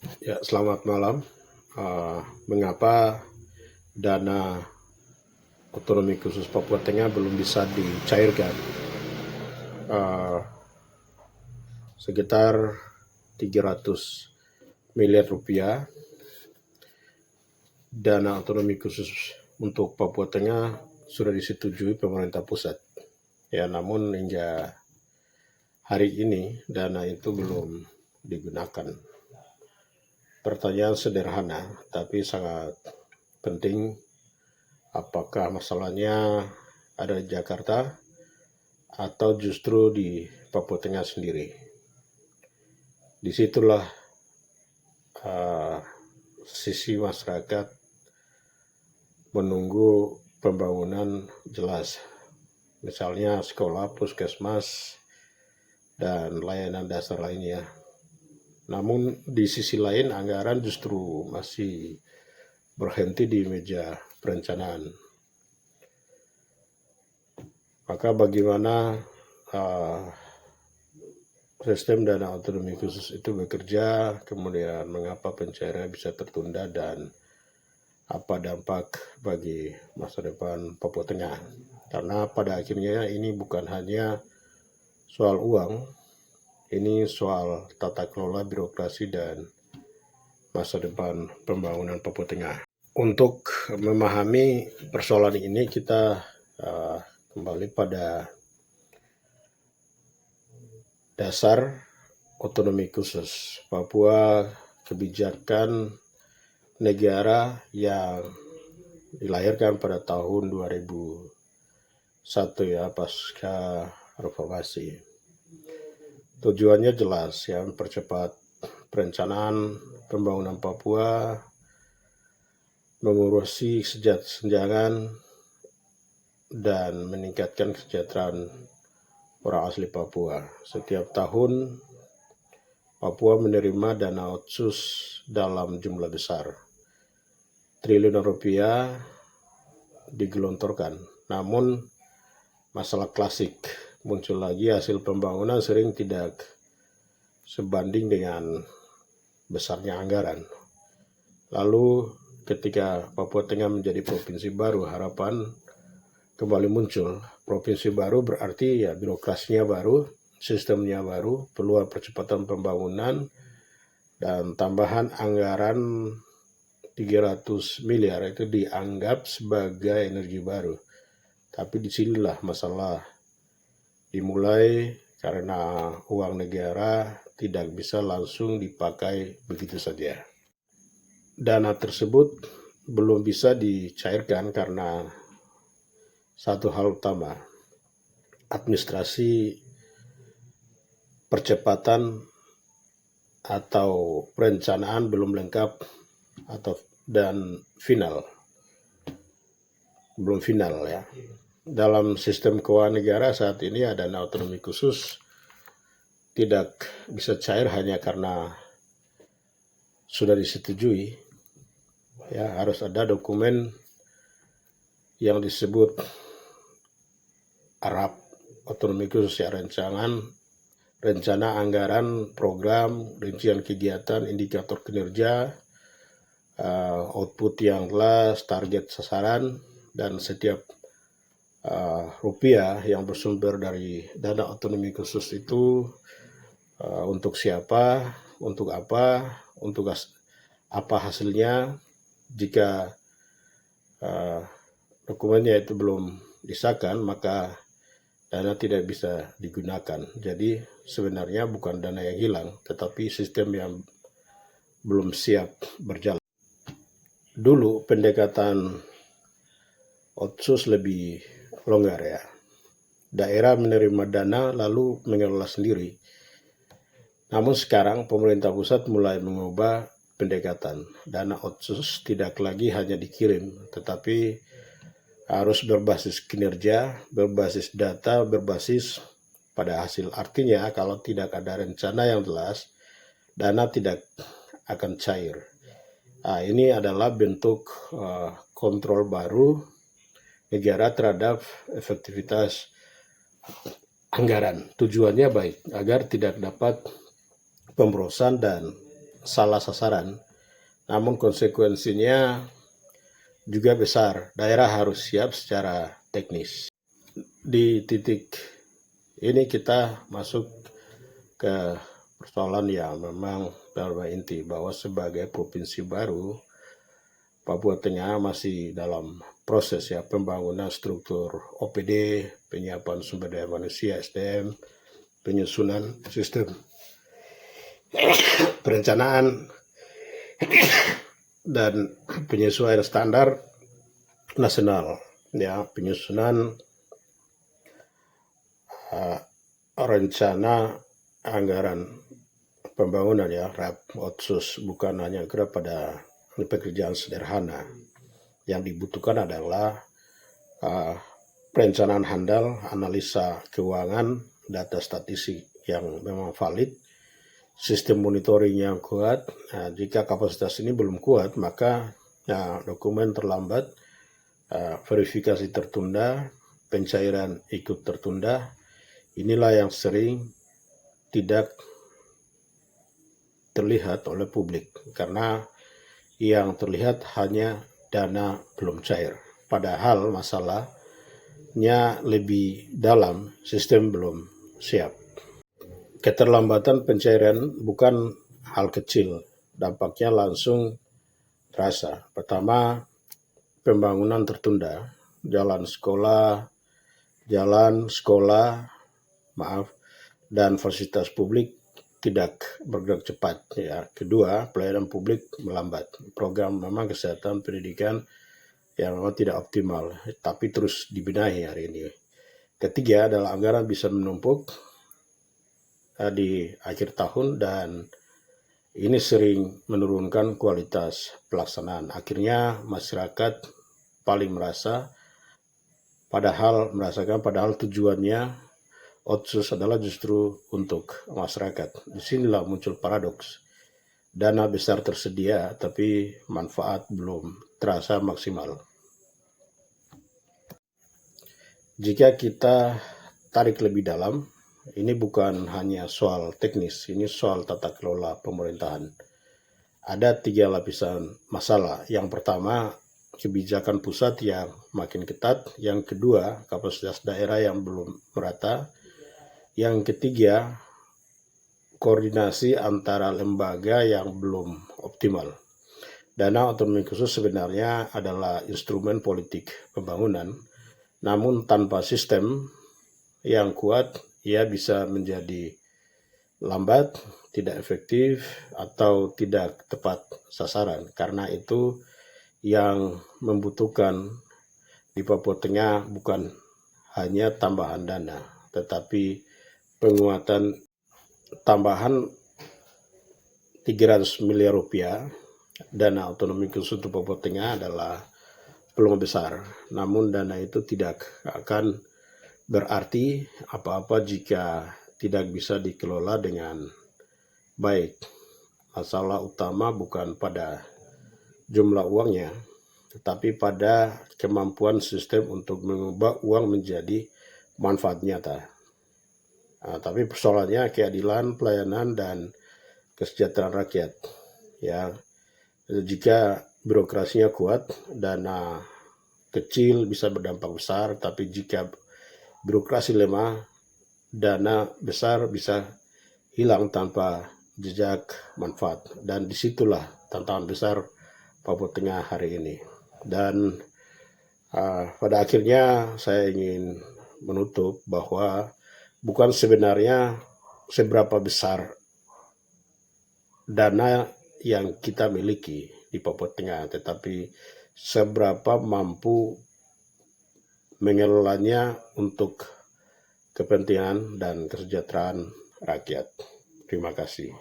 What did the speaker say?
Ya, selamat malam. Mengapa dana otonomi khusus Papua Tengah belum bisa dicairkan? Uh, Sekitar 300 miliar rupiah dana otonomi khusus untuk Papua Tengah sudah disetujui pemerintah pusat. Ya, namun hingga hari ini dana itu belum digunakan. Pertanyaan sederhana, tapi sangat penting. Apakah masalahnya ada di Jakarta atau justru di Papua Tengah sendiri? Disitulah sisi masyarakat menunggu pembangunan jelas. Misalnya sekolah, puskesmas, dan layanan dasar lainnya. Namun di sisi lain anggaran justru masih berhenti di meja perencanaan. Maka bagaimana sistem dana otonomi khusus itu bekerja, kemudian mengapa pencairan bisa tertunda, dan apa dampak bagi masa depan Papua Tengah. Karena pada akhirnya ini bukan hanya soal uang, ini soal tata kelola birokrasi dan masa depan pembangunan Papua Tengah. Untuk memahami persoalan ini kita kembali pada dasar otonomi khusus Papua, kebijakan negara yang dilahirkan pada tahun 2001 ya, pasca reformasi. Tujuannya jelas ya, mempercepat perencanaan pembangunan Papua, mengurusi kesenjangan dan meningkatkan kesejahteraan orang asli Papua. Setiap tahun Papua menerima dana otsus dalam jumlah besar. Triliunan rupiah digelontorkan. Namun masalah klasik muncul lagi, hasil pembangunan sering tidak sebanding dengan besarnya anggaran. Lalu ketika Papua Tengah menjadi provinsi baru, harapan kembali muncul. Provinsi baru berarti ya birokrasinya baru, sistemnya baru, peluang percepatan pembangunan, dan tambahan anggaran 300 miliar itu dianggap sebagai energi baru. Tapi disinilah masalah dimulai, karena uang negara tidak bisa langsung dipakai begitu saja. Dana tersebut belum bisa dicairkan karena satu hal utama, administrasi percepatan atau perencanaan belum lengkap dan belum final ya. Dalam sistem keuangan negara saat ini dana otonomi khusus tidak bisa cair hanya karena sudah disetujui. Ya, harus ada dokumen yang disebut ARAP, otonomi khusus ya, rencana anggaran, program, rincian kegiatan, indikator kinerja, output yang jelas, target sasaran, dan setiap rupiah yang bersumber dari dana otonomi khusus itu untuk siapa, untuk apa, untuk apa hasilnya. Jika dokumennya itu belum disahkan, maka dana tidak bisa digunakan. Jadi sebenarnya bukan dana yang hilang, tetapi sistem yang belum siap berjalan. Dulu pendekatan otsus lebih longgar ya. Daerah menerima dana lalu mengelola sendiri. Namun sekarang pemerintah pusat mulai mengubah pendekatan. Dana otsus tidak lagi hanya dikirim, tetapi harus berbasis kinerja, berbasis data, berbasis pada hasil. Artinya kalau tidak ada rencana yang jelas, dana tidak akan cair. Nah, ini adalah bentuk kontrol baru negara terhadap efektivitas anggaran. Tujuannya baik, agar tidak dapat pemborosan dan salah sasaran, namun konsekuensinya juga besar. Daerah harus siap secara teknis. Di titik ini kita masuk ke persoalan yang memang dalam inti bahwa sebagai provinsi baru, Papua Tengah masih dalam proses ya pembangunan struktur OPD, penyiapan sumber daya manusia SDM, penyusunan sistem perencanaan dan penyesuaian standar nasional ya, penyusunan rencana anggaran pembangunan ya, RAP Otsus, bukan hanya kepada pekerjaan sederhana. Yang dibutuhkan adalah perencanaan handal, analisa keuangan, data statistik yang memang valid, sistem monitoring yang kuat. Nah, jika kapasitas ini belum kuat, maka dokumen terlambat, verifikasi tertunda, pencairan ikut tertunda. Inilah yang sering tidak terlihat oleh publik, karena yang terlihat hanya dana belum cair. Padahal masalahnya lebih dalam, sistem belum siap. Keterlambatan pencairan bukan hal kecil, dampaknya langsung terasa. Pertama, pembangunan tertunda, jalan sekolah, dan fasilitas publik tidak bergerak cepat ya. Kedua, pelayanan publik melambat. Program memang kesehatan pendidikan yang memang tidak optimal, tapi terus dibenahi hari ini. Ketiga adalah anggaran bisa menumpuk di akhir tahun dan ini sering menurunkan kualitas pelaksanaan. Akhirnya masyarakat paling merasakan tujuannya Otsus adalah justru untuk masyarakat. Disinilah muncul paradoks. Dana besar tersedia, tapi manfaat belum terasa maksimal. Jika kita tarik lebih dalam, ini bukan hanya soal teknis, ini soal tata kelola pemerintahan. Ada 3 lapisan masalah. Yang pertama, kebijakan pusat yang makin ketat. Yang kedua, kapasitas daerah yang belum merata. Yang ketiga, koordinasi antara lembaga yang belum optimal. Dana otonomi khusus sebenarnya adalah instrumen politik pembangunan, namun tanpa sistem yang kuat, ia bisa menjadi lambat, tidak efektif, atau tidak tepat sasaran. Karena itu yang membutuhkan di Papua Tengah bukan hanya tambahan dana, tetapi penguatan tambahan 300 miliar rupiah dana otonomi khusus untuk Papua Tengah adalah peluang besar. Namun dana itu tidak akan berarti apa-apa jika tidak bisa dikelola dengan baik. Masalah utama bukan pada jumlah uangnya, tetapi pada kemampuan sistem untuk mengubah uang menjadi manfaat nyata. Tapi persoalannya keadilan, pelayanan, dan kesejahteraan rakyat. Ya, jika birokrasinya kuat, dana kecil bisa berdampak besar, tapi jika birokrasi lemah, dana besar bisa hilang tanpa jejak manfaat. Dan disitulah tantangan besar Papua Tengah hari ini. Dan pada akhirnya saya ingin menutup bahwa bukan sebenarnya seberapa besar dana yang kita miliki di Papua Tengah, tetapi seberapa mampu mengelolanya untuk kepentingan dan kesejahteraan rakyat. Terima kasih.